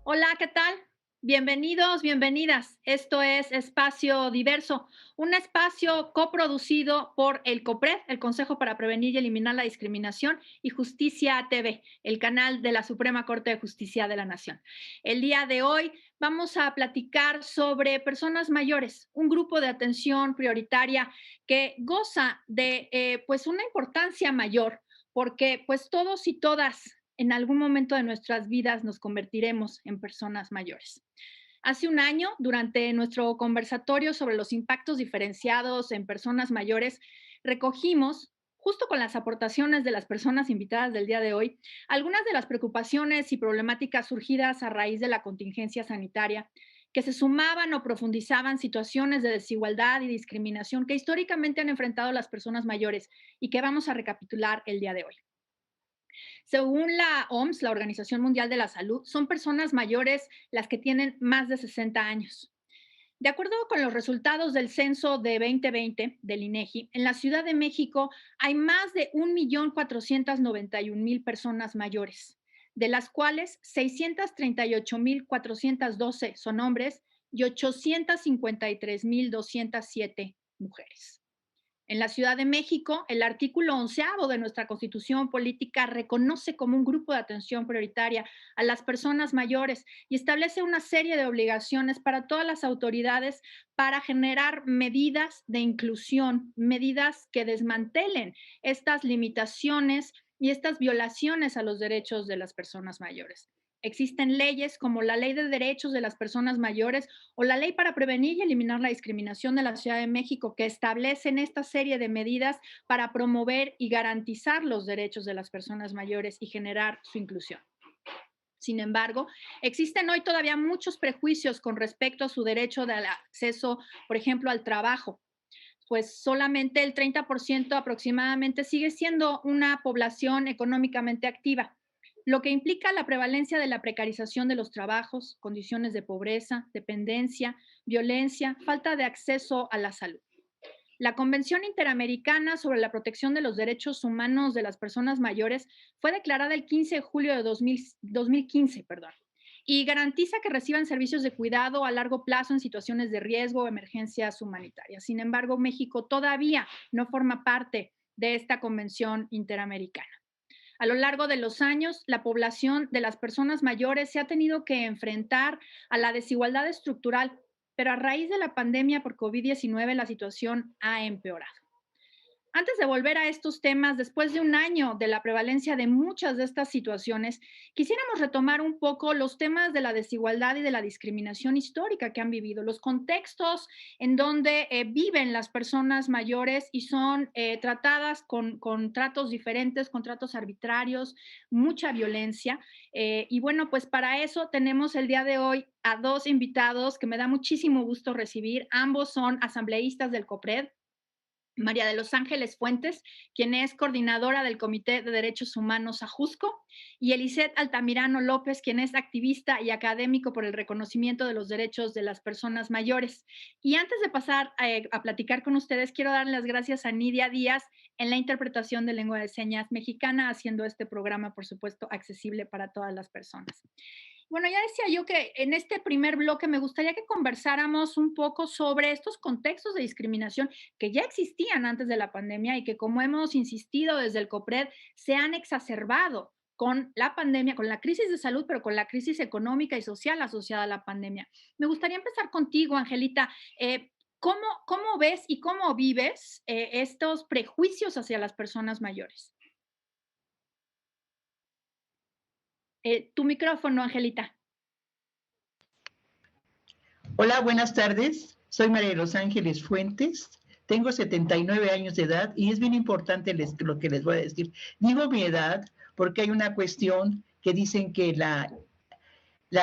Hola, ¿qué tal? Bienvenidos, bienvenidas. Esto es Espacio Diverso, un espacio coproducido por el COPRED, el Consejo para Prevenir y Eliminar la Discriminación, y Justicia TV, el canal de la Suprema Corte de Justicia de la Nación. El día de hoy vamos a platicar sobre personas mayores, un grupo de atención prioritaria que goza de pues una importancia mayor, porque pues todos y todas en algún momento de nuestras vidas nos convertiremos en personas mayores. Hace un año, durante nuestro conversatorio sobre los impactos diferenciados en personas mayores, recogimos, justo con las aportaciones de las personas invitadas del día de hoy, algunas de las preocupaciones y problemáticas surgidas a raíz de la contingencia sanitaria, que se sumaban o profundizaban situaciones de desigualdad y discriminación que históricamente han enfrentado las personas mayores y que vamos a recapitular el día de hoy. Según la OMS, la Organización Mundial de la Salud, son personas mayores las que tienen más de 60 años. De acuerdo con los resultados del censo de 2020 del INEGI, en la Ciudad de México hay más de 1.491.000 personas mayores, de las cuales 638.412 son hombres y 853.207 mujeres. En la Ciudad de México, el artículo 11 de nuestra Constitución Política reconoce como un grupo de atención prioritaria a las personas mayores y establece una serie de obligaciones para todas las autoridades para generar medidas de inclusión, medidas que desmantelen estas limitaciones y estas violaciones a los derechos de las personas mayores. Existen leyes como la Ley de Derechos de las Personas Mayores o la Ley para Prevenir y Eliminar la Discriminación de la Ciudad de México, que establecen esta serie de medidas para promover y garantizar los derechos de las personas mayores y generar su inclusión. Sin embargo, existen hoy todavía muchos prejuicios con respecto a su derecho de acceso, por ejemplo, al trabajo, pues solamente el 30% aproximadamente sigue siendo una población económicamente activa, lo que implica la prevalencia de la precarización de los trabajos, condiciones de pobreza, dependencia, violencia, falta de acceso a la salud. La Convención Interamericana sobre la Protección de los Derechos Humanos de las Personas Mayores fue declarada el 15 de julio de 2015, y garantiza que reciban servicios de cuidado a largo plazo en situaciones de riesgo o emergencias humanitarias. Sin embargo, México todavía no forma parte de esta Convención Interamericana. A lo largo de los años, la población de las personas mayores se ha tenido que enfrentar a la desigualdad estructural, pero a raíz de la pandemia por COVID-19 la situación ha empeorado. Antes de volver a estos temas, después de un año de la prevalencia de muchas de estas situaciones, quisiéramos retomar un poco los temas de la desigualdad y de la discriminación histórica que han vivido, los contextos en donde viven las personas mayores y son tratadas con tratos diferentes, con tratos arbitrarios, mucha violencia. Y bueno, pues para eso tenemos el día de hoy a dos invitados que me da muchísimo gusto recibir. Ambos son asambleístas del COPRED. María de los Ángeles Fuentes, quien es coordinadora del Comité de Derechos Humanos Ajusco, y Eliseth Altamirano López, quien es activista y académico por el reconocimiento de los derechos de las personas mayores. Y antes de pasar a platicar con ustedes, quiero dar las gracias a Nidia Díaz en la interpretación de lengua de señas mexicana, haciendo este programa, por supuesto, accesible para todas las personas. Bueno, ya decía yo que en este primer bloque me gustaría que conversáramos un poco sobre estos contextos de discriminación que ya existían antes de la pandemia y que, como hemos insistido desde el COPRED, se han exacerbado con la pandemia, con la crisis de salud, pero con la crisis económica y social asociada a la pandemia. Me gustaría empezar contigo, Angelita. ¿Cómo ves y cómo vives estos prejuicios hacia las personas mayores? Tu micrófono, Angelita. Hola, buenas tardes. Soy María de los Ángeles Fuentes. Tengo 79 años de edad y es bien importante lo que les voy a decir. Digo mi edad porque hay una cuestión que dicen que la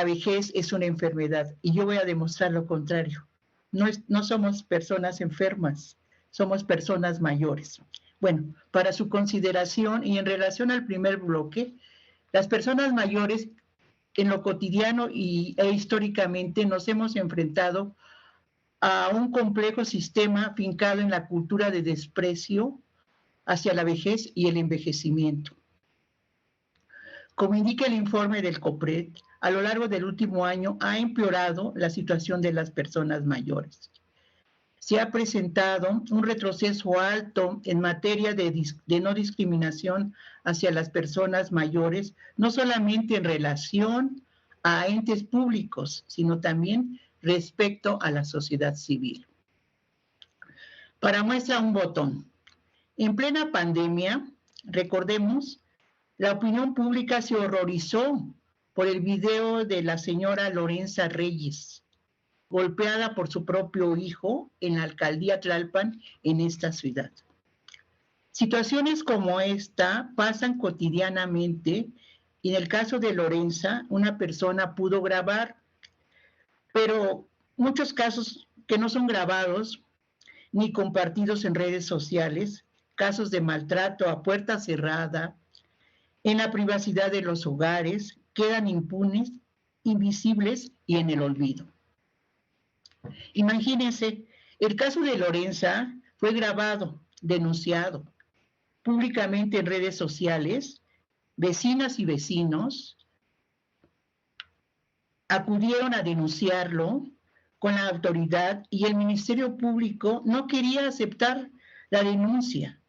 vejez es una enfermedad y yo voy a demostrar lo contrario. No somos personas enfermas, somos personas mayores. Bueno, para su consideración y en relación al primer bloque, las personas mayores en lo cotidiano e históricamente nos hemos enfrentado a un complejo sistema fincado en la cultura de desprecio hacia la vejez y el envejecimiento. Como indica el informe del COPRED, a lo largo del último año ha empeorado la situación de las personas mayores. Se ha presentado un retroceso alto en materia de no discriminación hacia las personas mayores, no solamente en relación a entes públicos, sino también respecto a la sociedad civil. Para muestra un botón. En plena pandemia, recordemos, la opinión pública se horrorizó por el video de la señora Lorenza Reyes, golpeada por su propio hijo en la alcaldía Tlalpan, en esta ciudad. Situaciones como esta pasan cotidianamente y en el caso de Lorenza, una persona pudo grabar, pero muchos casos que no son grabados ni compartidos en redes sociales, casos de maltrato a puerta cerrada, en la privacidad de los hogares, quedan impunes, invisibles y en el olvido. Imagínense, el caso de Lorenza fue grabado, denunciado públicamente en redes sociales. Vecinas y vecinos acudieron a denunciarlo con la autoridad y el Ministerio Público no quería aceptar la denuncia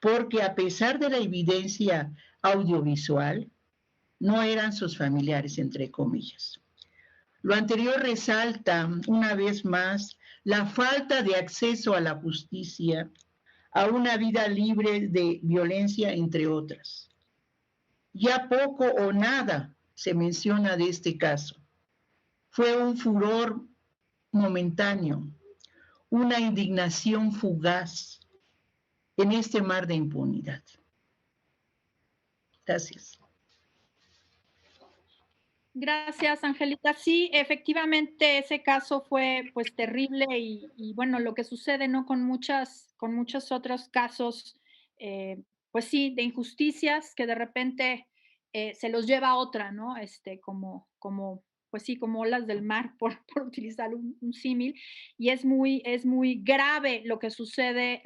porque a pesar de la evidencia audiovisual, no eran sus familiares, entre comillas. Lo anterior resalta una vez más la falta de acceso a la justicia, a una vida libre de violencia, entre otras. Ya poco o nada se menciona de este caso. Fue un furor momentáneo, una indignación fugaz en este mar de impunidad. Gracias. Gracias, Angélica. Sí, efectivamente ese caso fue pues terrible y bueno, lo que sucede, ¿no? Con muchos otros casos, pues sí, de injusticias que de repente se los lleva a otra, ¿no? Pues sí, como olas del mar, por utilizar un símil, y es muy grave lo que sucede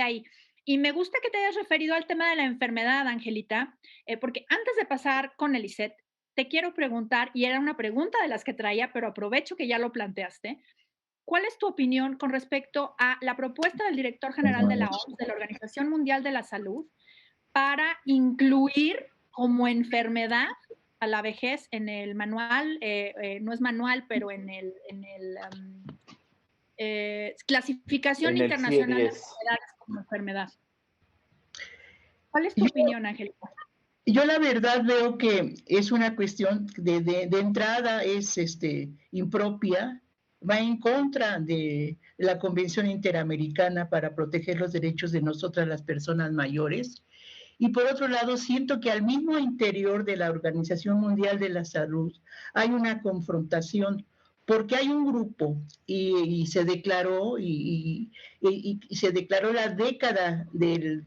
ahí. Y me gusta que te hayas referido al tema de la enfermedad, Angelita, porque antes de pasar con Eliseth, te quiero preguntar, y era una pregunta de las que traía, pero aprovecho que ya lo planteaste. ¿Cuál es tu opinión con respecto a la propuesta del director general de la OMS, de la Organización Mundial de la Salud, para incluir como enfermedad a la vejez en el manual, no es manual, pero clasificación En el internacional de CIE-10. enfermedades como enfermedad? ¿Cuál es tu opinión, Angélica? Yo la verdad veo que es una cuestión de entrada, es impropia, va en contra de la Convención Interamericana para proteger los derechos de nosotras las personas mayores. Y por otro lado, siento que al mismo interior de la Organización Mundial de la Salud hay una confrontación, porque hay un grupo y se declaró se declaró la década del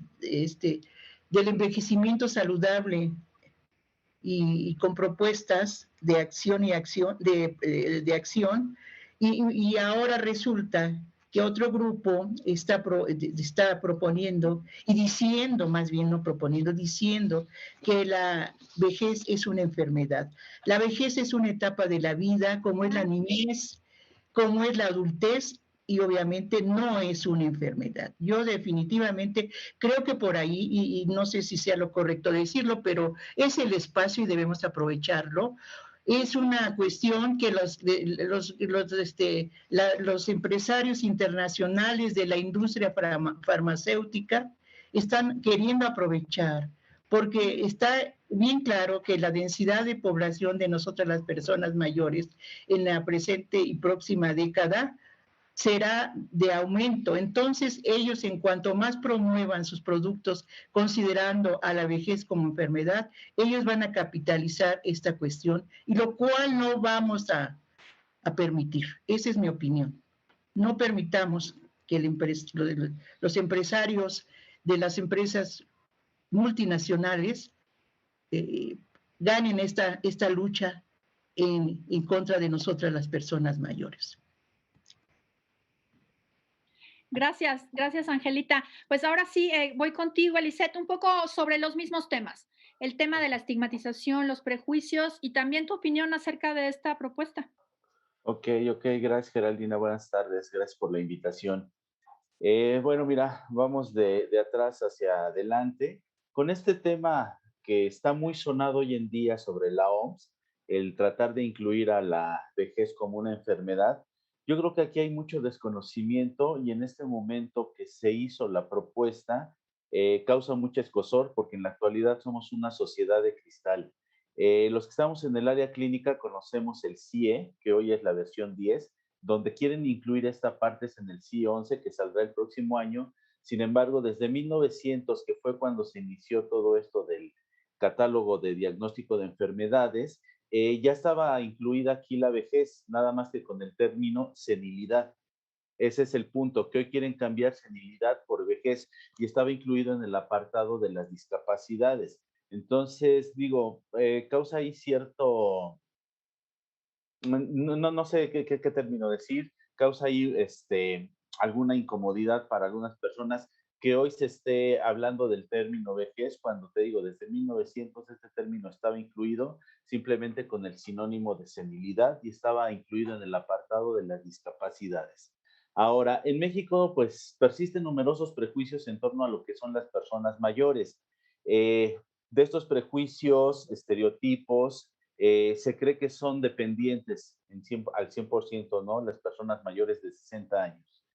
envejecimiento saludable y con propuestas de acción de acción y ahora resulta que otro grupo está proponiendo y diciendo, más bien no proponiendo, diciendo que la vejez es una enfermedad. La vejez es una etapa de la vida, como es la niñez, como es la adultez, y obviamente no es una enfermedad. Yo definitivamente creo que por ahí, y no sé si sea lo correcto decirlo, pero es el espacio y debemos aprovecharlo. Es una cuestión que los empresarios internacionales de la industria farmacéutica están queriendo aprovechar, porque está bien claro que la densidad de población de nosotras las personas mayores en la presente y próxima década será de aumento. Entonces, ellos, en cuanto más promuevan sus productos considerando a la vejez como enfermedad, ellos van a capitalizar esta cuestión, y lo cual no vamos a permitir. Esa es mi opinión. No permitamos que los empresarios de las empresas multinacionales ganen esta lucha en contra de nosotras las personas mayores. Gracias, gracias, Angelita. Pues ahora sí, voy contigo, Elisette, un poco sobre los mismos temas. El tema de la estigmatización, los prejuicios y también tu opinión acerca de esta propuesta. Ok, ok, gracias Geraldina, buenas tardes, gracias por la invitación. Bueno, mira, vamos de atrás hacia adelante con este tema que está muy sonado hoy en día sobre la OMS, el tratar de incluir a la vejez como una enfermedad. Yo creo que aquí hay mucho desconocimiento y en este momento que se hizo la propuesta causa mucho escozor porque en la actualidad somos una sociedad de cristal. Los que estamos en el área clínica conocemos el CIE, que hoy es la versión 10, donde quieren incluir esta parte es en el CIE 11, que saldrá el próximo año. Sin embargo, desde 1900, que fue cuando se inició todo esto del catálogo de diagnóstico de enfermedades, ya estaba incluida aquí la vejez, nada más que con el término senilidad. Ese es el punto, que hoy quieren cambiar senilidad por vejez y estaba incluido en el apartado de las discapacidades. Entonces, digo, causa ahí cierto, no sé qué término decir, causa ahí alguna incomodidad para algunas personas que hoy se esté hablando del término vejez, cuando te digo, desde 1900 este término estaba incluido simplemente con el sinónimo de senilidad y estaba incluido en el apartado de las discapacidades. Ahora, en México, pues persisten numerosos prejuicios en torno a lo que son las personas mayores. Eh, de estos prejuicios, estereotipos, se cree que son dependientes al 100%, ¿no? Las personas mayores de 60 años,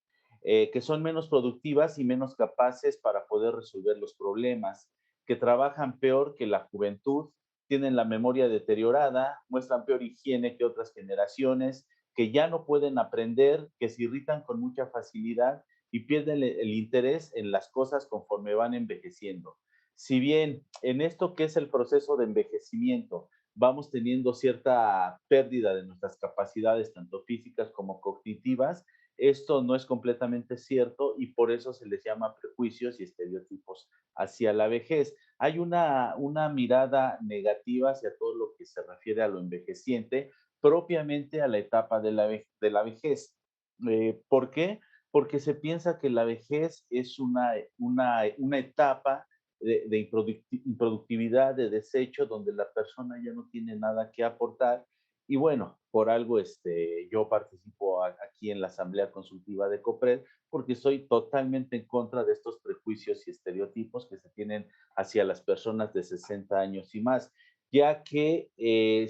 que son menos productivas y menos capaces para poder resolver los problemas, que trabajan peor que la juventud, tienen la memoria deteriorada, muestran peor higiene que otras generaciones, que ya no pueden aprender, que se irritan con mucha facilidad y pierden el interés en las cosas conforme van envejeciendo. Si bien en esto que es el proceso de envejecimiento, vamos teniendo cierta pérdida de nuestras capacidades, tanto físicas como cognitivas, esto no es completamente cierto y por eso se les llama prejuicios y estereotipos hacia la vejez. Hay una mirada negativa hacia todo lo que se refiere a lo envejeciente, propiamente a la etapa de la vejez. ¿Por qué? Porque se piensa que la vejez es una etapa de improductividad, de desecho, donde la persona ya no tiene nada que aportar. Y bueno, por algo yo participo aquí en la Asamblea Consultiva de COPRED, porque soy totalmente en contra de estos prejuicios y estereotipos que se tienen hacia las personas de 60 años y más, ya que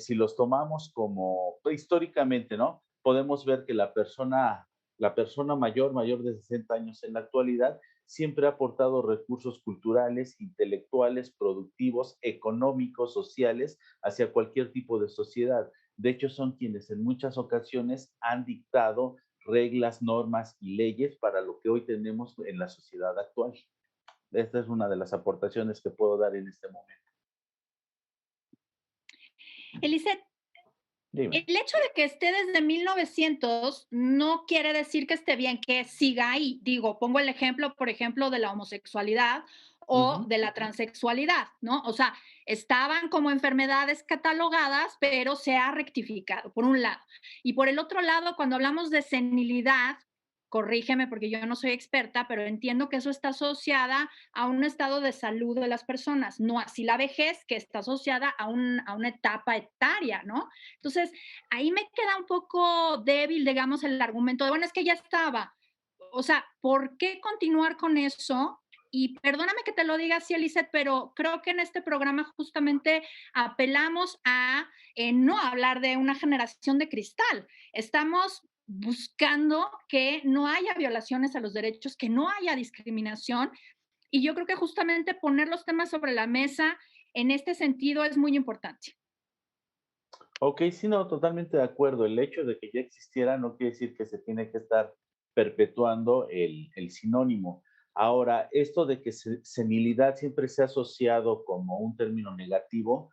si los tomamos como históricamente, ¿no? Podemos ver que la persona mayor de 60 años en la actualidad siempre ha aportado recursos culturales, intelectuales, productivos, económicos, sociales, hacia cualquier tipo de sociedad. De hecho, son quienes en muchas ocasiones han dictado reglas, normas y leyes para lo que hoy tenemos en la sociedad actual. Esta es una de las aportaciones que puedo dar en este momento. Elisette, el Dime. hecho de que esté desde 1900 no quiere decir que esté bien que siga ahí. Digo, pongo el ejemplo, por ejemplo, de la homosexualidad o Ujú. de la transexualidad, ¿no? O sea, estaban como enfermedades catalogadas, pero se ha rectificado, por un lado. Y por el otro lado, cuando hablamos de senilidad, corrígeme porque yo no soy experta, pero entiendo que eso está asociada a un estado de salud de las personas, no así la vejez, que está asociada a una etapa etaria, ¿no? Entonces, ahí me queda un poco débil, digamos, el argumento de, bueno, es que ya estaba. O sea, ¿por qué continuar con eso? Y perdóname que te lo diga así, Eliseth, pero creo que en este programa justamente apelamos a no hablar de una generación de cristal. Estamos buscando que no haya violaciones a los derechos, que no haya discriminación. Y yo creo que justamente poner los temas sobre la mesa en este sentido es muy importante. Ok, sí, no, totalmente de acuerdo. El hecho de que ya existiera no quiere decir que se tiene que estar perpetuando el sinónimo. Ahora, esto de que senilidad siempre se ha asociado como un término negativo,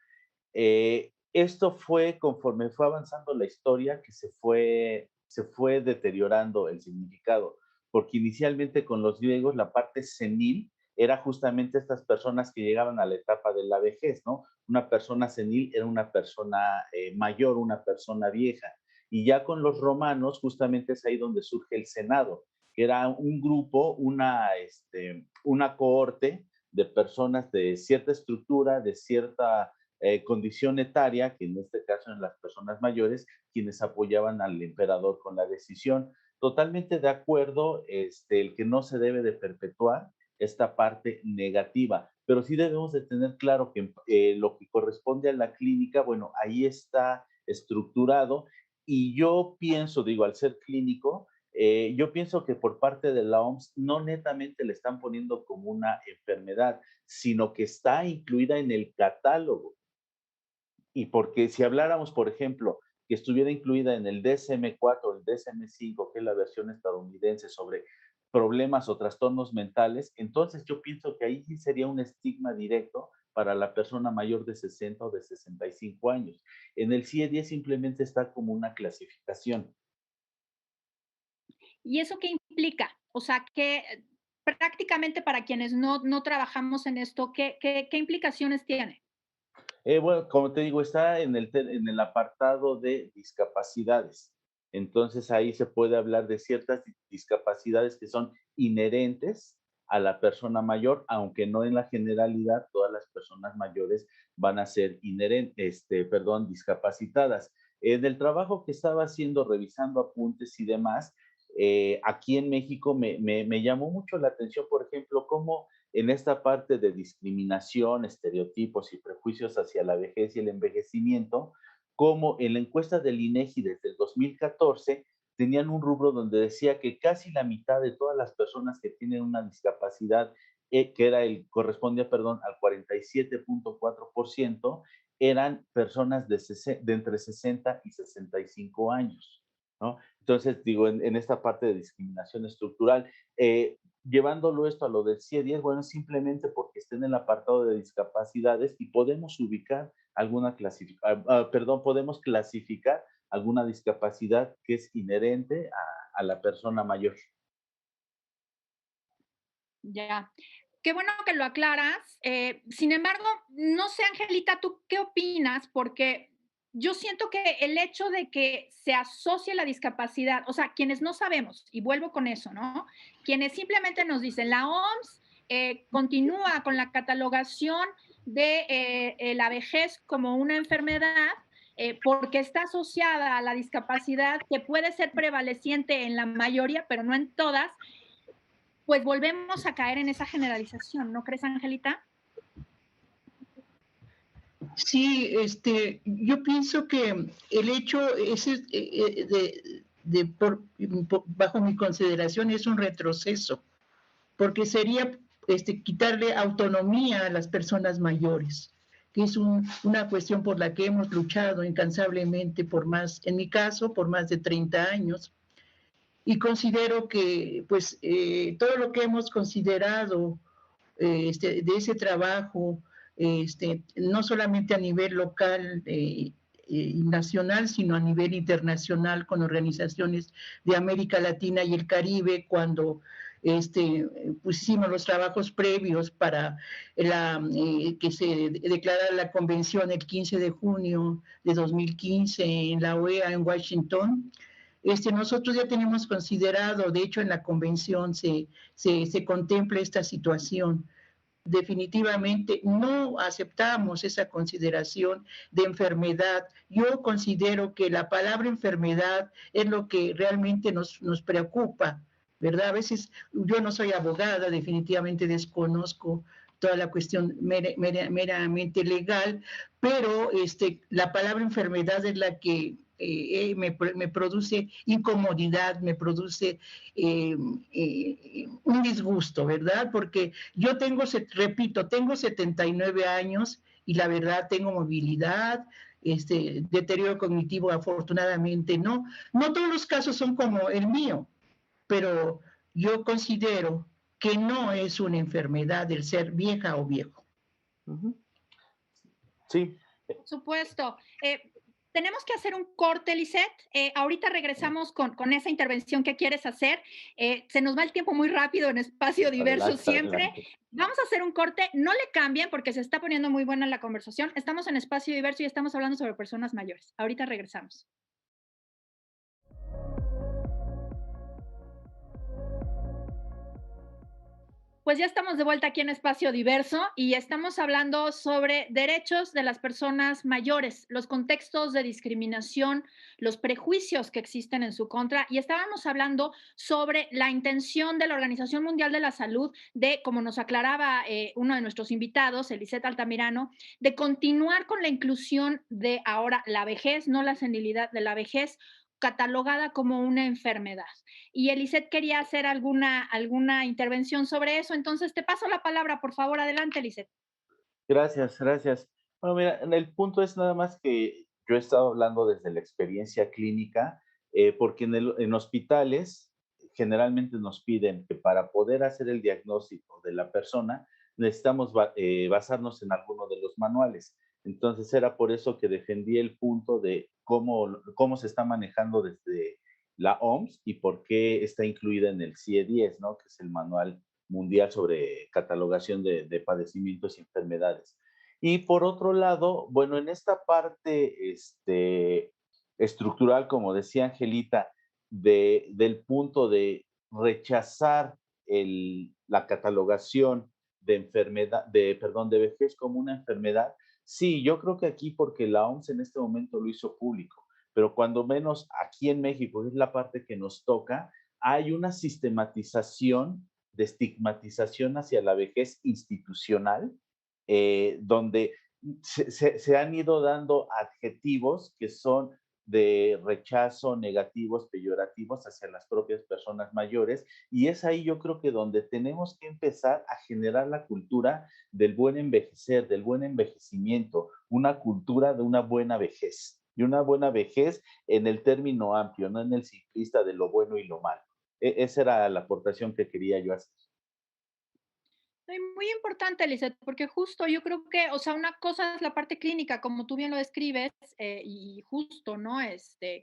esto fue conforme fue avanzando la historia que se fue deteriorando el significado, porque inicialmente con los griegos la parte senil era justamente estas personas que llegaban a la etapa de la vejez, ¿no? Una persona senil era una persona mayor, una persona vieja. Y ya con los romanos justamente es ahí donde surge el Senado. que era un grupo, una cohorte de personas de cierta estructura, de cierta condición etaria, que en este caso eran las personas mayores, quienes apoyaban al emperador con la decisión. Totalmente de acuerdo, el que no se debe de perpetuar esta parte negativa, pero sí debemos de tener claro que lo que corresponde a la clínica, bueno, ahí está estructurado y yo pienso, digo, al ser clínico, yo pienso que por parte de la OMS no netamente le están poniendo como una enfermedad, sino que está incluida en el catálogo. Y porque si habláramos, por ejemplo, que estuviera incluida en el DSM-4 o el DSM-5, que es la versión estadounidense sobre problemas o trastornos mentales, entonces yo pienso que ahí sí sería un estigma directo para la persona mayor de 60 o de 65 años. En el CIE-10 simplemente está como una clasificación. ¿Y eso qué implica? O sea, que prácticamente para quienes no trabajamos en esto, ¿qué implicaciones tiene? Bueno, como te digo, está en el apartado de discapacidades. Entonces ahí se puede hablar de ciertas discapacidades que son inherentes a la persona mayor, aunque no en la generalidad todas las personas mayores van a ser discapacitadas. Del trabajo que estaba haciendo, revisando apuntes y demás, aquí en México me llamó mucho la atención, por ejemplo, cómo en esta parte de discriminación, estereotipos y prejuicios hacia la vejez y el envejecimiento, como en la encuesta del INEGI desde el 2014 tenían un rubro donde decía que casi la mitad de todas las personas que tienen una discapacidad, que era correspondía, perdón, al 47.4%, eran personas de entre 60 y 65 años, ¿no? Entonces, digo, en esta parte de discriminación estructural, llevándolo esto a lo del CIE-10, bueno, simplemente porque esté en el apartado de discapacidades y podemos ubicar podemos clasificar alguna discapacidad que es inherente a la persona mayor. Ya. Qué bueno que lo aclaras. Sin embargo, no sé, Angelita, ¿tú qué opinas? Porque yo siento que el hecho de que se asocie la discapacidad, o sea, quienes no sabemos, y vuelvo con eso, ¿no? Quienes simplemente nos dicen, la OMS continúa con la catalogación de la vejez como una enfermedad porque está asociada a la discapacidad que puede ser prevaleciente en la mayoría, pero no en todas, pues volvemos a caer en esa generalización, ¿no crees, Angelita? Sí, yo pienso que el hecho ese, bajo mi consideración, es un retroceso, porque sería quitarle autonomía a las personas mayores, que es una cuestión por la que hemos luchado incansablemente en mi caso, por más de 30 años. Y considero que, pues, todo lo que hemos considerado de ese trabajo, no solamente a nivel local y nacional, sino a nivel internacional con organizaciones de América Latina y el Caribe, cuando pues hicimos los trabajos previos para que se declarara la convención el 15 de junio de 2015 en la OEA en Washington. Nosotros ya tenemos considerado, de hecho en la convención se contempla esta situación. Definitivamente no aceptamos esa consideración de enfermedad. Yo considero que la palabra enfermedad es lo que realmente nos preocupa, ¿verdad? A veces yo no soy abogada, definitivamente desconozco toda la cuestión meramente legal, pero la palabra enfermedad es la que me produce incomodidad, me produce un disgusto, ¿verdad? Porque yo repito, tengo 79 años y la verdad tengo movilidad, deterioro cognitivo afortunadamente no. No todos los casos son como el mío, pero yo considero que no es una enfermedad el ser vieja o viejo. Ujú. Sí. Por supuesto. Tenemos que hacer un corte, Lisette. Ahorita regresamos con esa intervención que quieres hacer. Se nos va el tiempo muy rápido en espacio diverso Adelante, siempre. adelante. Vamos a hacer un corte. No le cambien porque se está poniendo muy buena la conversación. Estamos en espacio diverso y estamos hablando sobre personas mayores. Ahorita regresamos. Pues ya estamos de vuelta aquí en Espacio Diverso y estamos hablando sobre derechos de las personas mayores, los contextos de discriminación, los prejuicios que existen en su contra y estábamos hablando sobre la intención de la Organización Mundial de la Salud de, como nos aclaraba uno de nuestros invitados, Eliseth Altamirano, de continuar con la inclusión de ahora la vejez, no la senilidad de la vejez, catalogada como una enfermedad. Y Eliseth quería hacer alguna intervención sobre eso, entonces te paso la palabra, por favor, adelante, Eliseth. Gracias, gracias. Bueno, mira, el punto es nada más que yo he estado hablando desde la experiencia clínica, porque en hospitales generalmente nos piden que para poder hacer el diagnóstico de la persona necesitamos basarnos en alguno de los manuales. Entonces era por eso que defendí el punto de cómo se está manejando desde la OMS y por qué está incluida en el CIE-10, ¿no? Que es el Manual Mundial sobre Catalogación de Padecimientos y Enfermedades. Y por otro lado, bueno, en esta parte estructural, como decía Angelita, del punto de rechazar la catalogación de enfermedad, perdón, de vejez como una enfermedad, sí, yo creo que aquí porque la OMS en este momento lo hizo público, pero cuando menos aquí en México, que es la parte que nos toca, hay una sistematización de estigmatización hacia la vejez institucional, donde se han ido dando adjetivos que son de rechazo, negativos, peyorativos hacia las propias personas mayores, y es ahí yo creo que donde tenemos que empezar a generar la cultura del buen envejecer, del buen envejecimiento, una cultura de una buena vejez, y una buena vejez en el término amplio, no en el simplista de lo bueno y lo malo. Esa era la aportación que quería yo hacer. Muy importante, Lizeth, porque justo yo creo que, o sea, una cosa es la parte clínica, como tú bien lo describes, y justo, ¿no?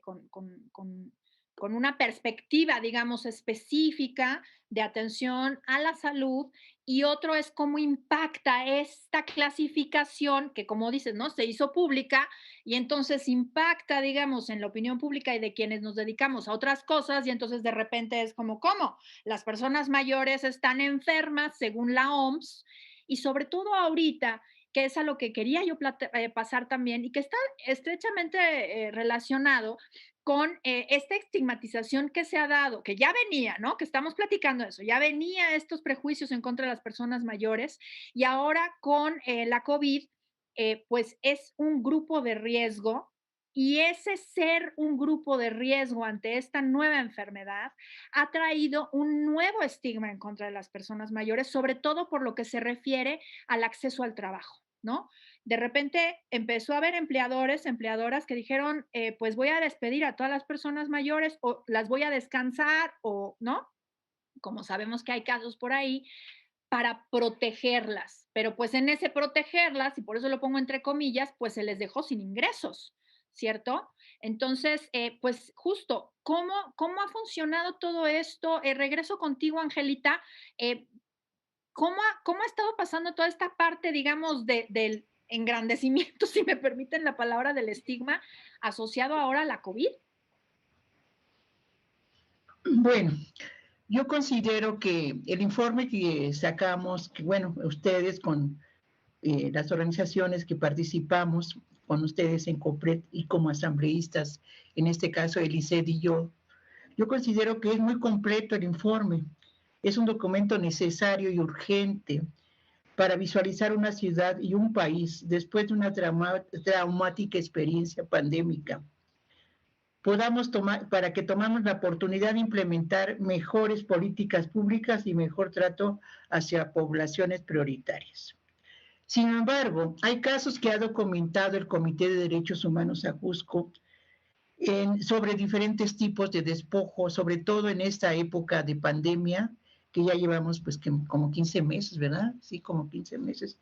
Con una perspectiva, digamos, específica de atención a la salud, y otro es cómo impacta esta clasificación que, como dices, ¿no? Se hizo pública y entonces impacta, digamos, en la opinión pública y de quienes nos dedicamos a otras cosas, y entonces de repente es como, ¿cómo? Las personas mayores están enfermas según la OMS y sobre todo ahorita, que es a lo que quería yo pasar también y que está estrechamente relacionado con esta estigmatización que se ha dado, que ya venía, ¿no? Que estamos platicando de eso, ya venía estos prejuicios en contra de las personas mayores y ahora con la COVID, pues es un grupo de riesgo y ese ser un grupo de riesgo ante esta nueva enfermedad ha traído un nuevo estigma en contra de las personas mayores, sobre todo por lo que se refiere al acceso al trabajo, ¿no? De repente empezó a haber empleadores, empleadoras que dijeron, pues voy a despedir a todas las personas mayores o las voy a descansar o, ¿no? Como sabemos que hay casos por ahí, para protegerlas, pero pues en ese protegerlas, y por eso lo pongo entre comillas, pues se les dejó sin ingresos, ¿cierto? Entonces, pues justo, ¿cómo ha funcionado todo esto? Regreso contigo, Angelita. Eh, ¿Cómo ha estado pasando toda esta parte, digamos, del engrandecimiento, si me permiten la palabra, del estigma asociado ahora a la COVID? Bueno, yo considero que el informe que sacamos, que bueno, ustedes con las organizaciones que participamos, con ustedes en COPRED y como asambleístas, en este caso Eliseth y yo considero que es muy completo el informe. Es un documento necesario y urgente para visualizar una ciudad y un país después de una traumática experiencia pandémica. Podamos tomar, para que tomamos la oportunidad de implementar mejores políticas públicas y mejor trato hacia poblaciones prioritarias. Sin embargo, hay casos que ha documentado el Comité de Derechos Humanos Ajusco sobre diferentes tipos de despojo, sobre todo en esta época de pandemia, que ya llevamos pues como 15 meses, ¿verdad? Sí, como 15 meses.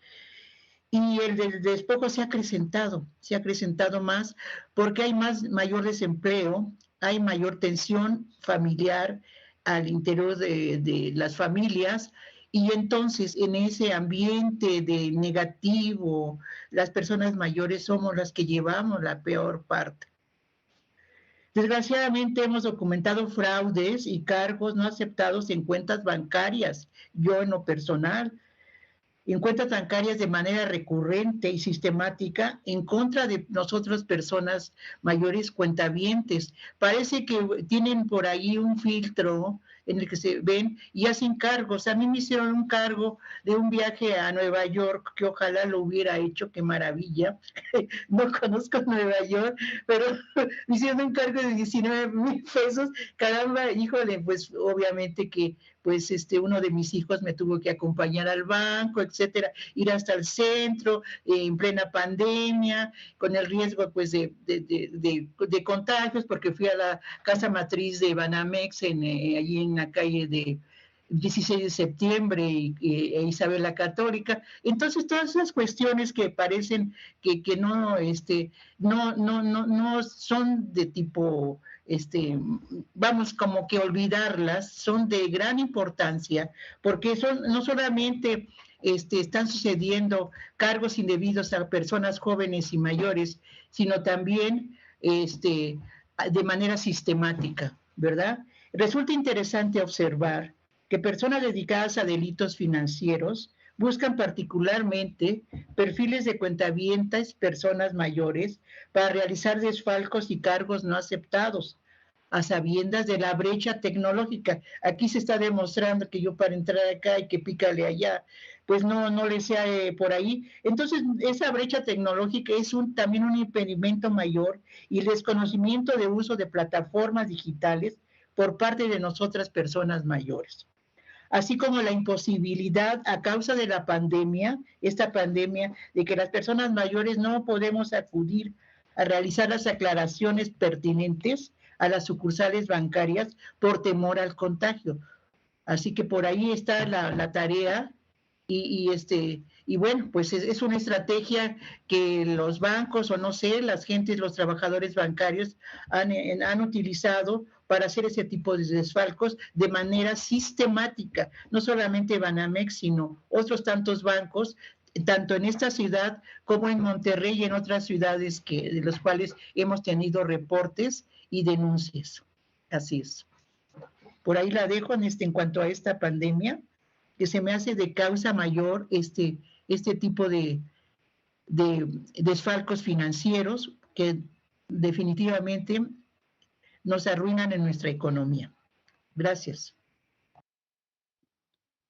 Y el del despojo se ha acrecentado más porque hay mayor desempleo, hay mayor tensión familiar al interior de las familias, y entonces en ese ambiente de negativo, las personas mayores somos las que llevamos la peor parte. Desgraciadamente hemos documentado fraudes y cargos no aceptados en cuentas bancarias. Yo en lo personal, en cuentas bancarias de manera recurrente y sistemática en contra de nosotros personas mayores cuentavientes. Parece que tienen por ahí un filtro en el que se ven y hacen cargos. A mí me hicieron un cargo de un viaje a Nueva York, que ojalá lo hubiera hecho, qué maravilla. No conozco Nueva York, pero me hicieron un cargo de 19,000 pesos. Caramba, híjole, pues obviamente que pues uno de mis hijos me tuvo que acompañar al banco, etcétera, ir hasta el centro en plena pandemia, con el riesgo pues de contagios, porque fui a la casa matriz de Banamex allí en la calle de 16 de septiembre Isabel la Católica. Entonces, todas esas cuestiones que parecen que no, no son de tipo vamos como que olvidarlas, son de gran importancia, porque son no solamente están sucediendo cargos indebidos a personas jóvenes y mayores, sino también de manera sistemática, ¿verdad? Resulta interesante observar que personas dedicadas a delitos financieros buscan particularmente perfiles de cuentavientes, personas mayores, para realizar desfalcos y cargos no aceptados, a sabiendas de la brecha tecnológica. Aquí se está demostrando que yo para entrar acá hay que pícale allá, pues no le sea por ahí. Entonces, esa brecha tecnológica es también un impedimento mayor y el desconocimiento de uso de plataformas digitales por parte de nosotras personas mayores, así como la imposibilidad a causa de la pandemia, esta pandemia, de que las personas mayores no podemos acudir a realizar las aclaraciones pertinentes a las sucursales bancarias por temor al contagio. Así que por ahí está la tarea y bueno, pues es una estrategia que los bancos o no sé, las gentes, los trabajadores bancarios han utilizado para hacer ese tipo de desfalcos de manera sistemática, no solamente Banamex, sino otros tantos bancos, tanto en esta ciudad como en Monterrey y en otras ciudades de los cuales hemos tenido reportes y denuncias. Así es. Por ahí la dejo en cuanto a esta pandemia, que se me hace de causa mayor este tipo de desfalcos financieros que definitivamente nos arruinan en nuestra economía. Gracias.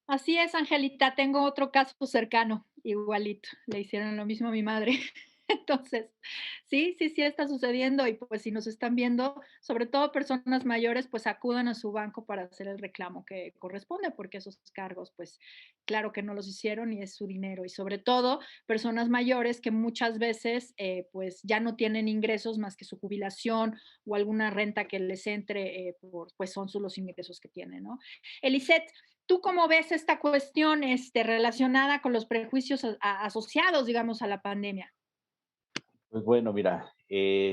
Así es, Angelita, tengo otro caso cercano, igualito, le hicieron lo mismo a mi madre. Entonces, sí, sí, sí está sucediendo y pues si nos están viendo, sobre todo personas mayores, pues acudan a su banco para hacer el reclamo que corresponde, porque esos cargos, pues claro que no los hicieron y es su dinero. Y sobre todo personas mayores que muchas veces pues ya no tienen ingresos más que su jubilación o alguna renta que les entre, pues son los ingresos que tienen, ¿no? Elisette, ¿tú cómo ves esta cuestión relacionada con los prejuicios asociados, digamos, a la pandemia? Pues bueno, mira,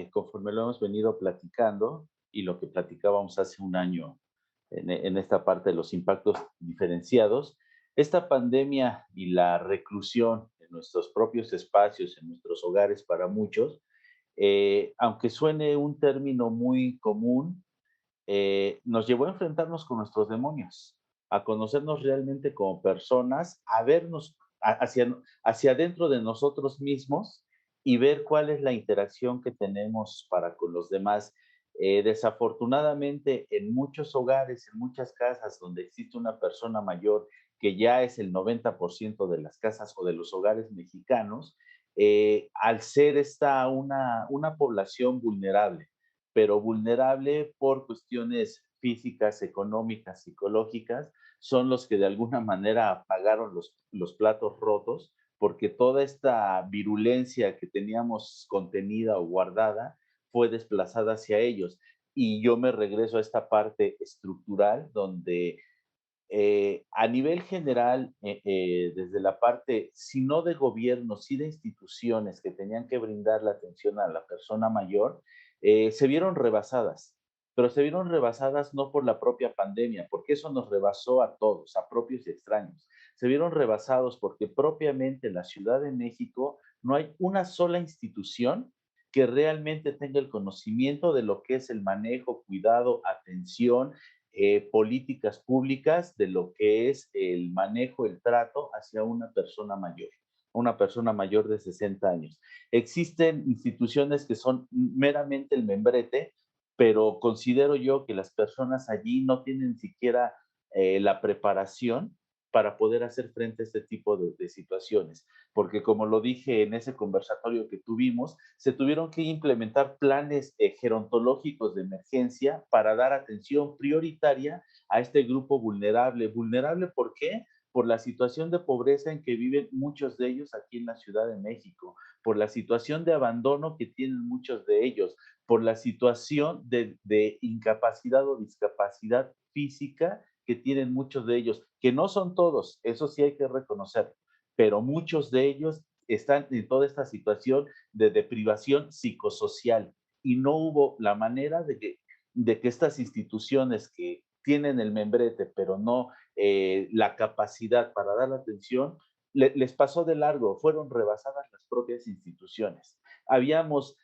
conforme lo hemos venido platicando y lo que platicábamos hace un año en esta parte de los impactos diferenciados, esta pandemia y la reclusión en nuestros propios espacios, en nuestros hogares para muchos, aunque suene un término muy común, nos llevó a enfrentarnos con nuestros demonios, a conocernos realmente como personas, a vernos hacia adentro de nosotros mismos y ver cuál es la interacción que tenemos para con los demás. Desafortunadamente, en muchos hogares, en muchas casas donde existe una persona mayor, que ya es el 90% de las casas o de los hogares mexicanos, al ser esta una población vulnerable, pero vulnerable por cuestiones físicas, económicas, psicológicas, son los que de alguna manera pagaron los platos rotos, porque toda esta virulencia que teníamos contenida o guardada fue desplazada hacia ellos. Y yo me regreso a esta parte estructural donde a nivel general, desde la parte, si no de gobierno, sí de instituciones que tenían que brindar la atención a la persona mayor, se vieron rebasadas, pero se vieron rebasadas no por la propia pandemia, porque eso nos rebasó a todos, a propios y extraños. Se vieron rebasados porque propiamente en la Ciudad de México no hay una sola institución que realmente tenga el conocimiento de lo que es el manejo, cuidado, atención, políticas públicas, de lo que es el manejo, el trato hacia una persona mayor de 60 años. Existen instituciones que son meramente el membrete, pero considero yo que las personas allí no tienen siquiera la preparación para poder hacer frente a este tipo de situaciones. Porque como lo dije en ese conversatorio que tuvimos, se tuvieron que implementar planes gerontológicos de emergencia para dar atención prioritaria a este grupo vulnerable. ¿Vulnerable por qué? Por la situación de pobreza en que viven muchos de ellos aquí en la Ciudad de México, por la situación de abandono que tienen muchos de ellos, por la situación de incapacidad o discapacidad física que tienen muchos de ellos, que no son todos, eso sí hay que reconocer, pero muchos de ellos están en toda esta situación de deprivación psicosocial y no hubo la manera de que estas instituciones que tienen el membrete, pero no la capacidad para dar la atención, les pasó de largo, fueron rebasadas las propias instituciones. Habíamos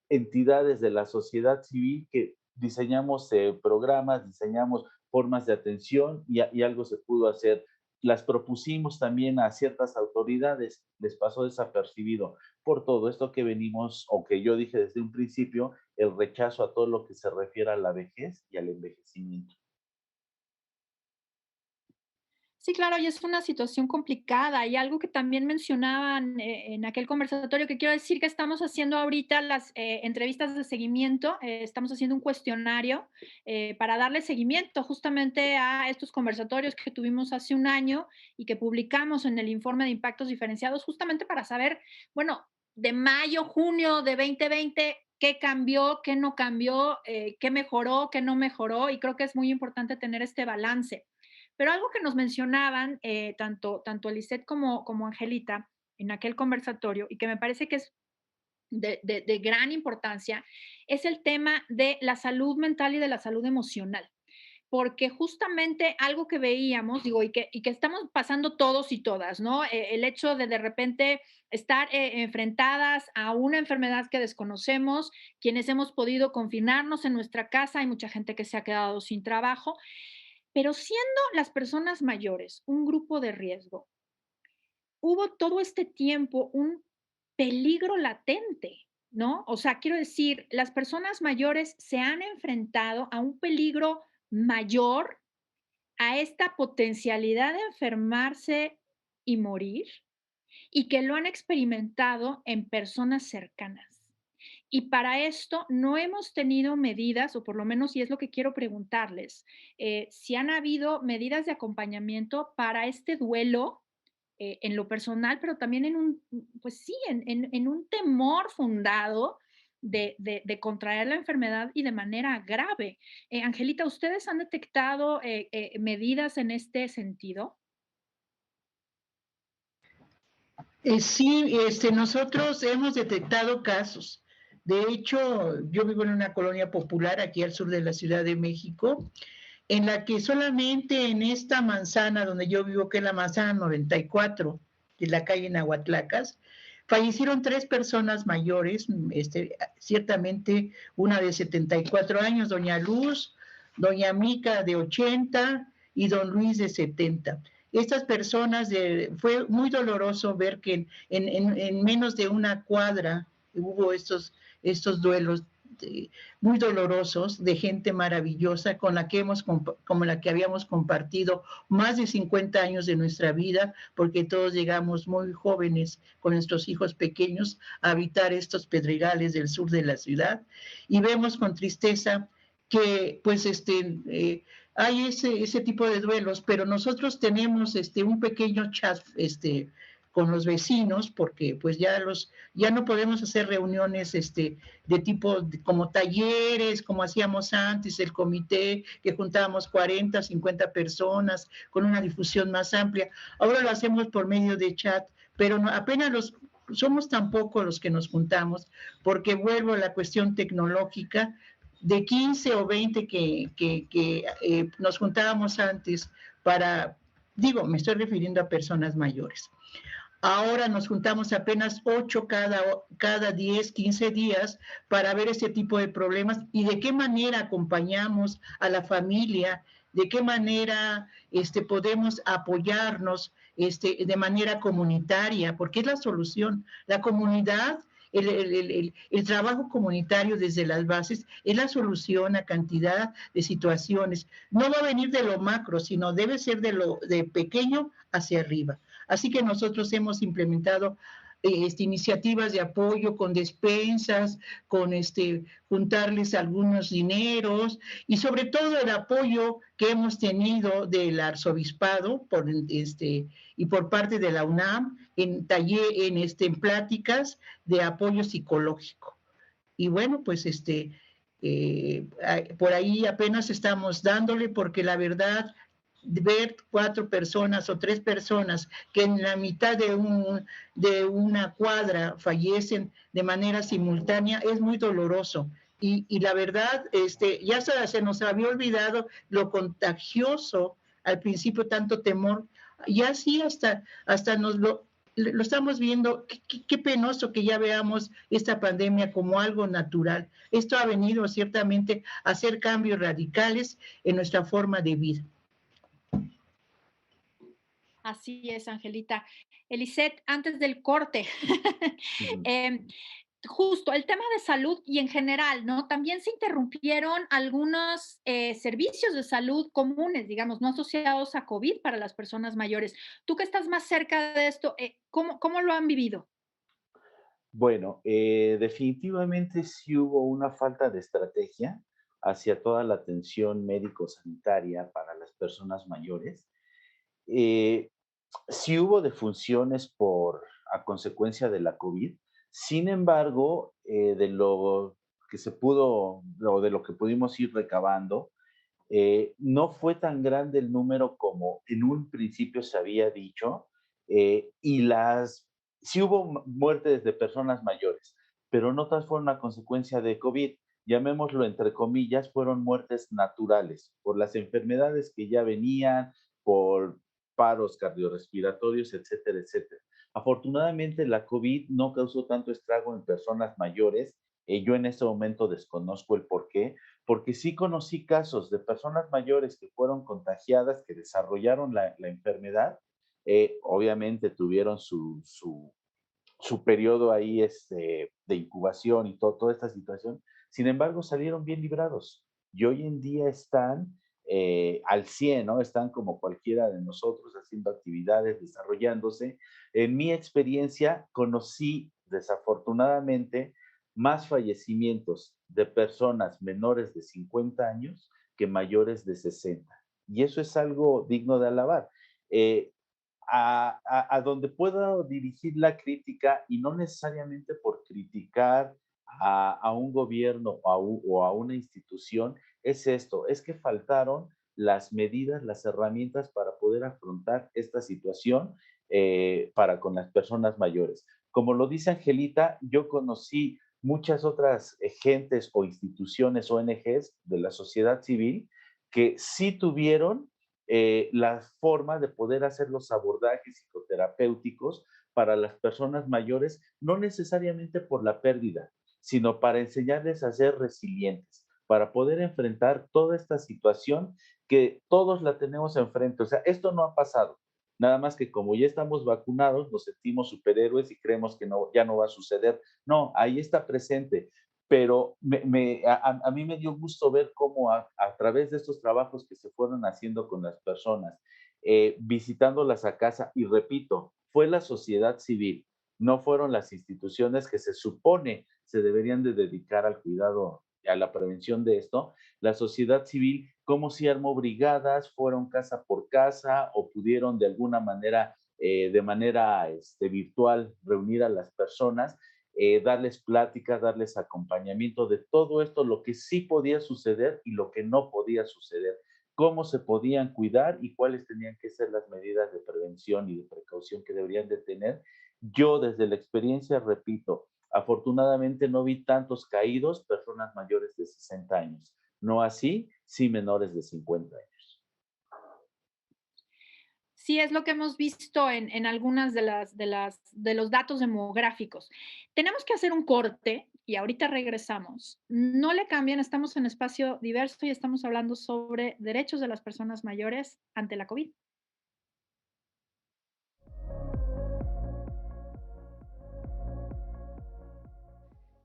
entidades de la sociedad civil que diseñamos programas, diseñamos formas de atención y algo se pudo hacer. Las propusimos también a ciertas autoridades, les pasó desapercibido por todo esto que venimos, o que yo dije desde un principio, el rechazo a todo lo que se refiere a la vejez y al envejecimiento. Sí, claro, y es una situación complicada y algo que también mencionaban en aquel conversatorio, que quiero decir que estamos haciendo ahorita las entrevistas de seguimiento, estamos haciendo un cuestionario para darle seguimiento justamente a estos conversatorios que tuvimos hace un año y que publicamos en el informe de impactos diferenciados, justamente para saber, bueno, de mayo, junio de 2020, qué cambió, qué no cambió, qué mejoró, qué no mejoró, y creo que es muy importante tener este balance. Pero algo que nos mencionaban tanto Lisette como Angelita en aquel conversatorio y que me parece que es de gran importancia es el tema de la salud mental y de la salud emocional. Porque justamente algo que veíamos, digo, y que estamos pasando todos y todas, ¿no? El hecho de repente estar enfrentadas a una enfermedad que desconocemos, quienes hemos podido confinarnos en nuestra casa, hay mucha gente que se ha quedado sin trabajo, pero siendo las personas mayores un grupo de riesgo, hubo todo este tiempo un peligro latente, ¿no? O sea, quiero decir, las personas mayores se han enfrentado a un peligro mayor, a esta potencialidad de enfermarse y morir, y que lo han experimentado en personas cercanas. Y para esto no hemos tenido medidas, o por lo menos, y es lo que quiero preguntarles, si han habido medidas de acompañamiento para este duelo en lo personal, pero también en un, pues sí, en un temor fundado de contraer la enfermedad y de manera grave. Angelita, ¿ustedes han detectado medidas en este sentido? Sí, nosotros hemos detectado casos. De hecho, yo vivo en una colonia popular aquí al sur de la Ciudad de México, en la que solamente en esta manzana donde yo vivo, que es la manzana 94 de la calle Nahuatlacas, fallecieron 3 personas mayores, ciertamente una de 74 años, doña Luz, doña Mica de 80 y don Luis de 70. Estas personas, fue muy doloroso ver que en menos de una cuadra hubo estos duelos muy dolorosos de gente maravillosa con la que como la que habíamos compartido más de 50 años de nuestra vida, porque todos llegamos muy jóvenes con nuestros hijos pequeños a habitar estos pedregales del sur de la ciudad, y vemos con tristeza que pues hay ese tipo de duelos, pero nosotros tenemos un pequeño chat con los vecinos, porque pues ya no podemos hacer reuniones de tipo como talleres, como hacíamos antes, el comité, que juntábamos 40, 50 personas con una difusión más amplia. Ahora lo hacemos por medio de chat, pero no, apenas somos tan pocos los que nos juntamos, porque vuelvo a la cuestión tecnológica, de 15 o 20 que nos juntábamos antes me estoy refiriendo a personas mayores. Ahora nos juntamos apenas 8 cada 10, 15 días para ver este tipo de problemas y de qué manera acompañamos a la familia, de qué manera podemos apoyarnos de manera comunitaria, porque es la solución. La comunidad, el trabajo comunitario desde las bases es la solución a cantidad de situaciones. No va a venir de lo macro, sino debe ser de pequeño hacia arriba. Así que nosotros hemos implementado iniciativas de apoyo con despensas, con juntarles algunos dineros y sobre todo el apoyo que hemos tenido del arzobispado y por parte de la UNAM en en pláticas de apoyo psicológico. Y bueno, pues por ahí apenas estamos dándole porque la verdad ver 4 personas o 3 personas que en la mitad de una cuadra fallecen de manera simultánea es muy doloroso. Y la verdad, ya se nos había olvidado lo contagioso al principio, tanto temor, y así hasta nos lo estamos viendo, qué penoso que ya veamos esta pandemia como algo natural. Esto ha venido ciertamente a hacer cambios radicales en nuestra forma de vida. Así es, Angelita. Eliseth, antes del corte, Ujú. em, justo el tema de salud y en general, ¿no? También se interrumpieron algunos servicios de salud comunes, digamos, no asociados a COVID para las personas mayores. Tú que estás más cerca de esto, ¿cómo lo han vivido? Bueno, definitivamente sí hubo una falta de estrategia hacia toda la atención médico-sanitaria para las personas mayores. Eh, sí hubo defunciones a consecuencia de la COVID. Sin embargo, de lo que se pudo, o de lo que pudimos ir recabando, no fue tan grande el número como en un principio se había dicho, y sí hubo muertes de personas mayores, pero no todas fueron a consecuencia de COVID. Llamémoslo entre comillas, fueron muertes naturales por las enfermedades que ya venían, por paros cardiorrespiratorios, etcétera, etcétera. Afortunadamente, la COVID no causó tanto estrago en personas mayores. Yo en este momento desconozco el por qué, porque sí conocí casos de personas mayores que fueron contagiadas, que desarrollaron la enfermedad, obviamente tuvieron su periodo ahí de incubación y toda esta situación, sin embargo salieron bien librados y hoy en día están al 100, ¿no? Están como cualquiera de nosotros haciendo actividades, desarrollándose. En mi experiencia conocí desafortunadamente más fallecimientos de personas menores de 50 años que mayores de 60. Y eso es algo digno de alabar. Eh, a donde puedo dirigir la crítica, y no necesariamente por criticar a un gobierno o a una institución, es esto, es que faltaron las medidas, las herramientas para poder afrontar esta situación para con las personas mayores. Como lo dice Angelita, yo conocí muchas otras gentes o instituciones, ONGs de la sociedad civil, que sí tuvieron la forma de poder hacer los abordajes psicoterapéuticos para las personas mayores, no necesariamente por la pérdida, sino para enseñarles a ser resilientes, para poder enfrentar toda esta situación que todos la tenemos enfrente. O sea, esto no ha pasado. Nada más que como ya estamos vacunados, nos sentimos superhéroes y creemos que no, ya no va a suceder. No, ahí está presente, pero a mí me dio gusto ver cómo a través de estos trabajos que se fueron haciendo con las personas, visitándolas a casa, y repito, fue la sociedad civil, no fueron las instituciones que se supone se deberían de dedicar al cuidado, a la prevención de esto. La sociedad civil, como si armó brigadas, fueron casa por casa o pudieron de alguna manera, de manera virtual, reunir a las personas, darles pláticas, darles acompañamiento de todo esto, lo que sí podía suceder y lo que no podía suceder, cómo se podían cuidar y cuáles tenían que ser las medidas de prevención y de precaución que deberían de tener. Yo desde la experiencia, repito, afortunadamente no vi tantos caídos personas mayores de 60 años, no así, sí menores de 50 años. Sí, es lo que hemos visto en algunas de los datos demográficos. Tenemos que hacer un corte y ahorita regresamos. No le cambien, estamos en espacio diverso y estamos hablando sobre derechos de las personas mayores ante la COVID.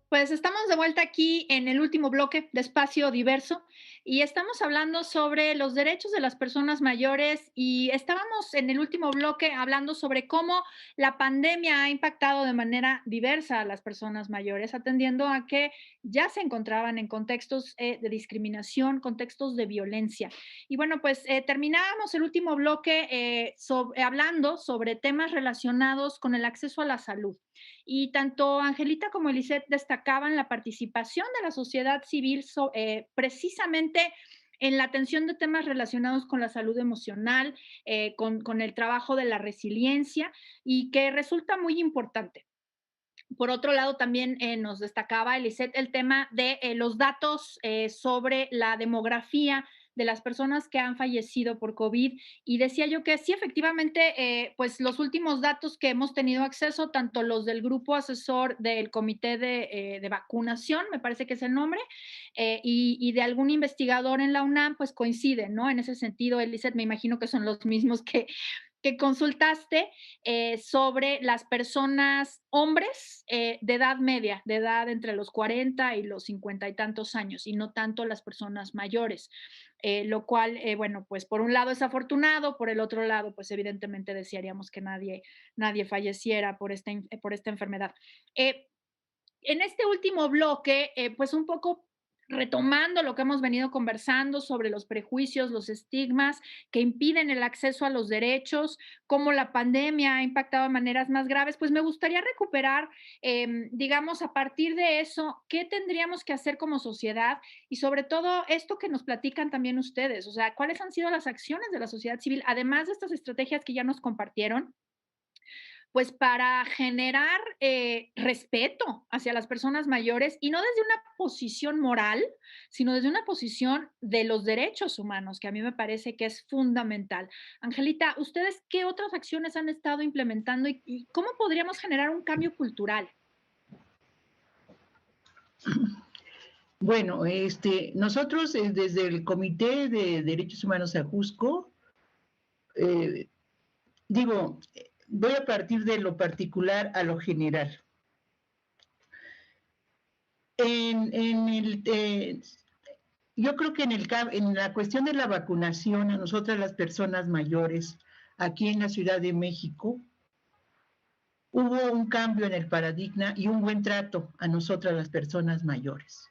Pues estamos de vuelta aquí en el último bloque de Espacio Diverso y estamos hablando sobre los derechos de las personas mayores y estábamos en el último bloque hablando sobre cómo la pandemia ha impactado de manera diversa a las personas mayores, atendiendo a que ya se encontraban en contextos de discriminación, contextos de violencia. Y bueno, pues terminábamos el último bloque hablando sobre temas relacionados con el acceso a la salud. Y tanto Angelita como Eliseth destacaban la participación de la sociedad civil precisamente en la atención de temas relacionados con la salud emocional, con el trabajo de la resiliencia y que resulta muy importante. Por otro lado, también nos destacaba Eliseth el tema de los datos sobre la demografía de las personas que han fallecido por COVID y decía yo que sí, efectivamente, pues los últimos datos que hemos tenido acceso, tanto los del grupo asesor del comité de vacunación, me parece que es el nombre, y de algún investigador en la UNAM, pues coinciden, ¿no? En ese sentido, Eliseth, me imagino que son los mismos que consultaste sobre las personas, hombres de edad media, de edad entre los 40 y los 50 y tantos años, y no tanto las personas mayores, lo cual, bueno, pues por un lado es afortunado, por el otro lado, pues evidentemente desearíamos que nadie falleciera por esta enfermedad. Eh, en este último bloque, pues un poco retomando lo que hemos venido conversando sobre los prejuicios, los estigmas que impiden el acceso a los derechos, cómo la pandemia ha impactado de maneras más graves, pues me gustaría recuperar, digamos, a partir de eso, qué tendríamos que hacer como sociedad y sobre todo esto que nos platican también ustedes, o sea, cuáles han sido las acciones de la sociedad civil, además de estas estrategias que ya nos compartieron pues para generar respeto hacia las personas mayores y no desde una posición moral, sino desde una posición de los derechos humanos, que a mí me parece que es fundamental. Angelita, ¿ustedes qué otras acciones han estado implementando y cómo podríamos generar un cambio cultural? Bueno, nosotros desde el Comité de Derechos Humanos Ajusco, eh, digo, voy a partir de lo particular a lo general. Yo creo que en la cuestión de la vacunación, a nosotras las personas mayores, aquí en la Ciudad de México, hubo un cambio en el paradigma y un buen trato a nosotras las personas mayores.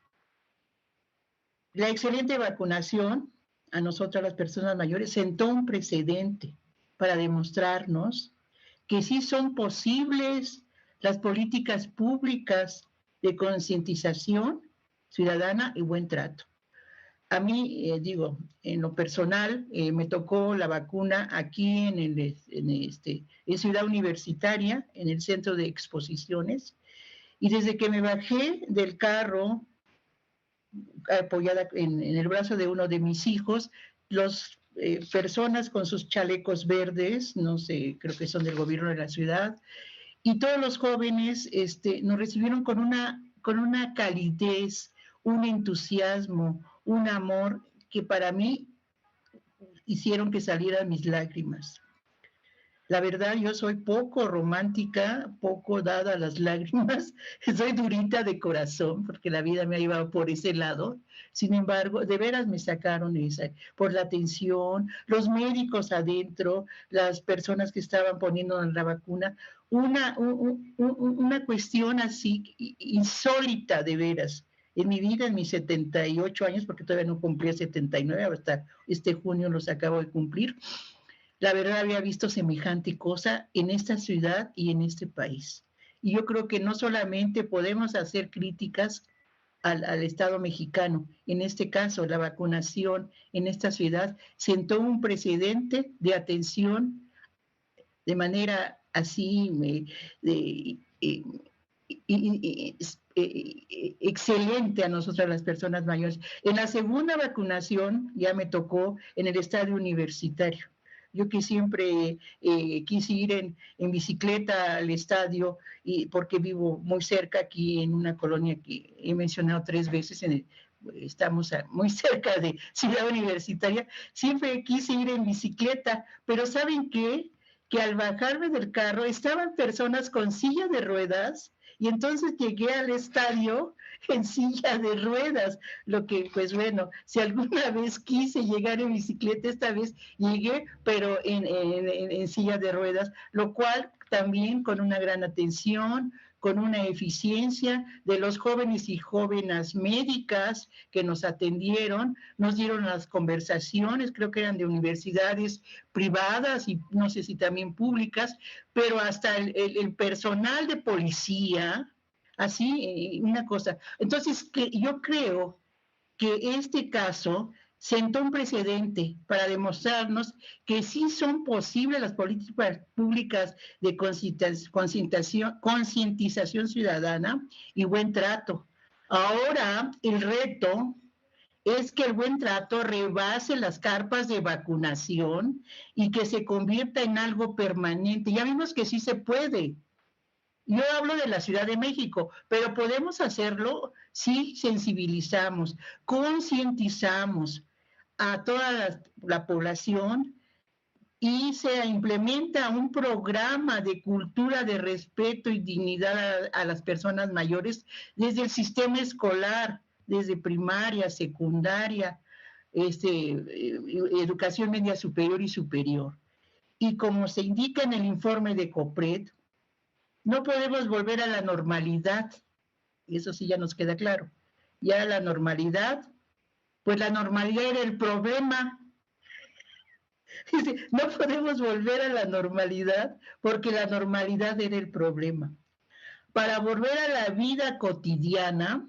La excelente vacunación a nosotras las personas mayores sentó un precedente para demostrarnos que sí son posibles las políticas públicas de concientización ciudadana y buen trato. A mí, en lo personal, me tocó la vacuna aquí en Ciudad Universitaria, en el centro de exposiciones, y desde que me bajé del carro, apoyada en el brazo de uno de mis hijos, las personas con sus chalecos verdes, no sé, creo que son del gobierno de la ciudad, y todos los jóvenes nos recibieron con una calidez, un entusiasmo, un amor que para mí hicieron que salieran mis lágrimas. La verdad, yo soy poco romántica, poco dada a las lágrimas, soy durita de corazón, porque la vida me ha llevado por ese lado. Sin embargo, de veras me sacaron esa, por la atención, los médicos adentro, las personas que estaban poniendo la vacuna, una cuestión así insólita de veras. En mi vida, en mis 78 años, porque todavía no cumplía 79, hasta este junio los acabo de cumplir, la verdad había visto semejante cosa en esta ciudad y en este país. Y yo creo que no solamente podemos hacer críticas al Estado mexicano, en este caso la vacunación en esta ciudad sentó un precedente de atención de manera así excelente a nosotras las personas mayores. En la segunda vacunación ya me tocó en el estadio universitario. Yo que siempre quise ir en bicicleta al estadio, y porque vivo muy cerca aquí en una colonia que he mencionado 3 veces, estamos muy cerca de Ciudad Universitaria, siempre quise ir en bicicleta, pero ¿saben qué? Que al bajarme del carro estaban personas con silla de ruedas y entonces llegué al estadio en silla de ruedas, lo que pues bueno, si alguna vez quise llegar en bicicleta, esta vez llegué, pero en silla de ruedas, lo cual también con una gran atención, con una eficiencia de los jóvenes y jóvenes médicas que nos atendieron, nos dieron las conversaciones, creo que eran de universidades privadas y no sé si también públicas, pero hasta el personal de policía, así, una cosa. Entonces, que yo creo que este caso sentó un precedente para demostrarnos que sí son posibles las políticas públicas de concientización ciudadana y buen trato. Ahora el reto es que el buen trato rebase las carpas de vacunación y que se convierta en algo permanente. Ya vimos que sí se puede. Yo hablo de la Ciudad de México, pero podemos hacerlo si sensibilizamos, concientizamos a toda la población y se implementa un programa de cultura de respeto y dignidad a las personas mayores desde el sistema escolar, desde primaria, secundaria, educación media superior y superior. Y como se indica en el informe de COPRED, no podemos volver a la normalidad, y eso sí ya nos queda claro. Ya la normalidad, pues la normalidad era el problema. No podemos volver a la normalidad porque la normalidad era el problema. Para volver a la vida cotidiana,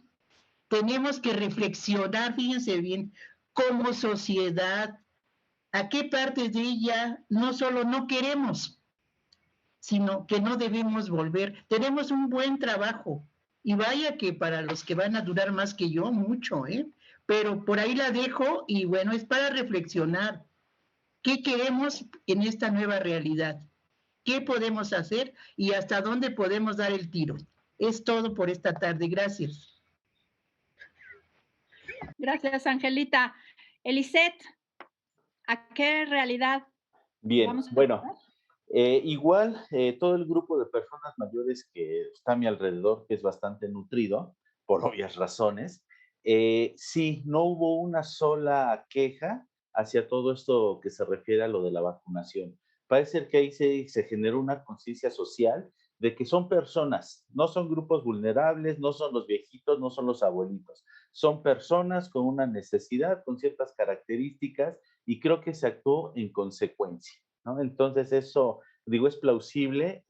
tenemos que reflexionar, fíjense bien, como sociedad, a qué partes de ella no solo no queremos, sino que no debemos volver. Tenemos un buen trabajo, y vaya que para los que van a durar más que yo, mucho, ¿eh? Pero por ahí la dejo y bueno, es para reflexionar. ¿Qué queremos en esta nueva realidad? ¿Qué podemos hacer y hasta dónde podemos dar el tiro? Es todo por esta tarde. Gracias. Gracias, Angelita. Elisette, ¿a qué realidad Bien, vamos a bueno, responder? igual todo el grupo de personas mayores que está a mi alrededor, que es bastante nutrido, por obvias razones, sí, no hubo una sola queja hacia todo esto que se refiere a lo de la vacunación. Parece ser que ahí se generó una conciencia social de que son personas, no son grupos vulnerables, no son los viejitos, no son los abuelitos, son personas con una necesidad, con ciertas características, y creo que se actuó en consecuencia, ¿no? Entonces eso, digo, es plausible.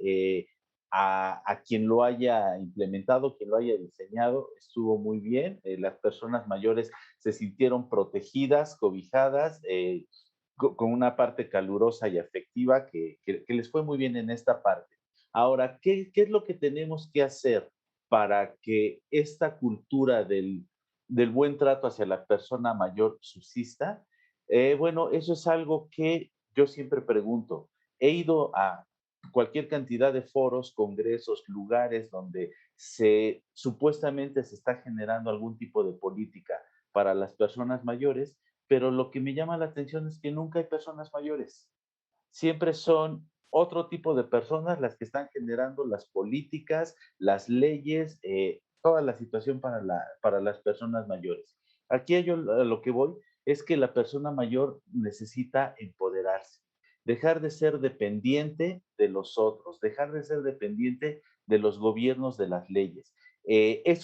A quien lo haya implementado, quien lo haya diseñado, estuvo muy bien. Las personas mayores se sintieron protegidas, cobijadas, con una parte calurosa y afectiva que les fue muy bien en esta parte. Ahora, ¿qué es lo que tenemos que hacer para que esta cultura del buen trato hacia la persona mayor subsista? Bueno, eso es algo que yo siempre pregunto. He ido a cualquier cantidad de foros, congresos, lugares donde supuestamente se está generando algún tipo de política para las personas mayores, pero lo que me llama la atención es que nunca hay personas mayores. Siempre son otro tipo de personas las que están generando las políticas, las leyes, toda la situación para las personas mayores. Aquí yo a lo que voy es que la persona mayor necesita empoderarse, dejar de ser dependiente de los otros, dejar de ser dependiente de los gobiernos, de las leyes.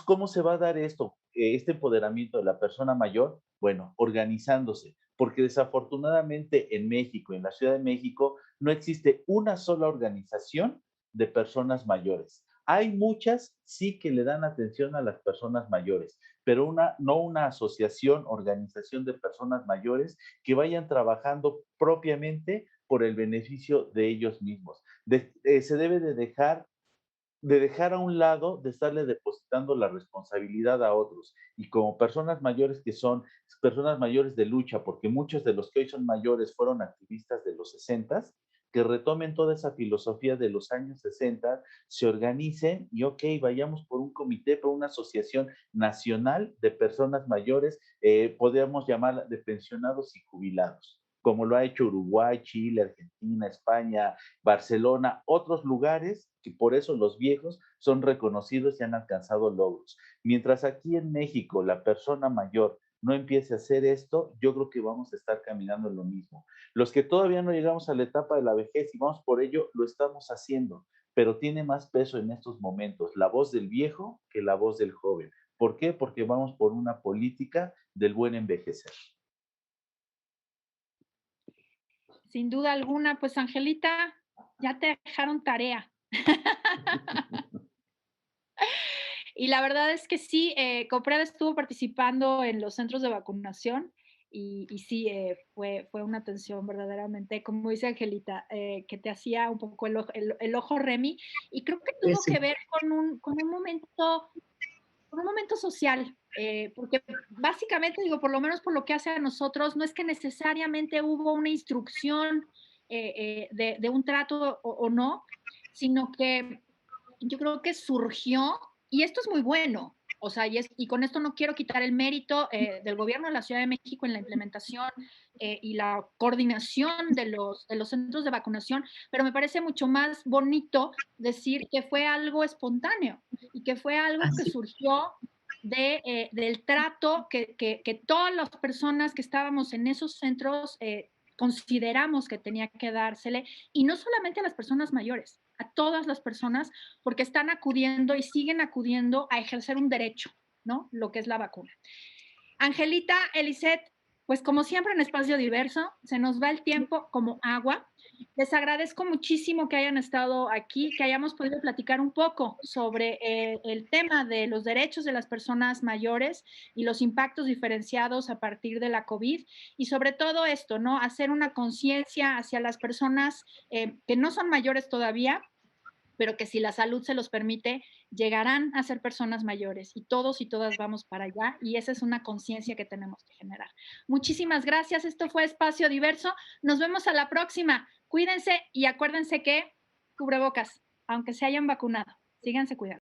¿Cómo se va a dar esto, este empoderamiento de la persona mayor? Bueno, organizándose, porque desafortunadamente en México, en la Ciudad de México, no existe una sola organización de personas mayores. Hay muchas, sí, que le dan atención a las personas mayores, pero no una asociación, organización de personas mayores que vayan trabajando propiamente por el beneficio de ellos mismos. Se debe de dejar de dejar a un lado, de estarle depositando la responsabilidad a otros. Y como personas mayores que son personas mayores de lucha, porque muchos de los que hoy son mayores fueron activistas de los 60, que retomen toda esa filosofía de los años 60, se organicen y, ok, vayamos por un comité, por una asociación nacional de personas mayores, podríamos llamarla de pensionados y jubilados, como lo ha hecho Uruguay, Chile, Argentina, España, Barcelona, otros lugares que por eso los viejos son reconocidos y han alcanzado logros. Mientras aquí en México la persona mayor no empiece a hacer esto, yo creo que vamos a estar caminando en lo mismo. Los que todavía no llegamos a la etapa de la vejez y vamos por ello, lo estamos haciendo, pero tiene más peso en estos momentos la voz del viejo que la voz del joven. ¿Por qué? Porque vamos por una política del buen envejecer. Sin duda alguna, pues Angelita, ya te dejaron tarea. Y la verdad es que sí, Copred estuvo participando en los centros de vacunación y sí, fue una atención verdaderamente, como dice Angelita, que te hacía un poco el ojo Remy, y creo que tuvo Ese. que ver con un momento social, porque básicamente, digo, por lo menos por lo que hace a nosotros, no es que necesariamente hubo una instrucción de un trato o no, sino que yo creo que surgió, y esto es muy bueno, o sea, y con esto no quiero quitar el mérito del gobierno de la Ciudad de México en la implementación y la coordinación de los centros de vacunación, pero me parece mucho más bonito decir que fue algo espontáneo y que fue algo que Así. surgió del trato que todas las personas que estábamos en esos centros consideramos que tenía que dársele, y no solamente a las personas mayores, a todas las personas, porque están acudiendo y siguen acudiendo a ejercer un derecho, ¿no? Lo que es la vacuna. Angelita, Eliseth, pues como siempre en Espacio Diverso, se nos va el tiempo como agua. Les agradezco muchísimo que hayan estado aquí, que hayamos podido platicar un poco sobre el tema de los derechos de las personas mayores y los impactos diferenciados a partir de la COVID, y sobre todo esto, ¿no? Hacer una conciencia hacia las personas que no son mayores todavía, pero que si la salud se los permite, llegarán a ser personas mayores y todos y todas vamos para allá, y esa es una conciencia que tenemos que generar. Muchísimas gracias, esto fue Espacio Diverso, nos vemos a la próxima, cuídense y acuérdense que cubrebocas, aunque se hayan vacunado, síganse cuidando.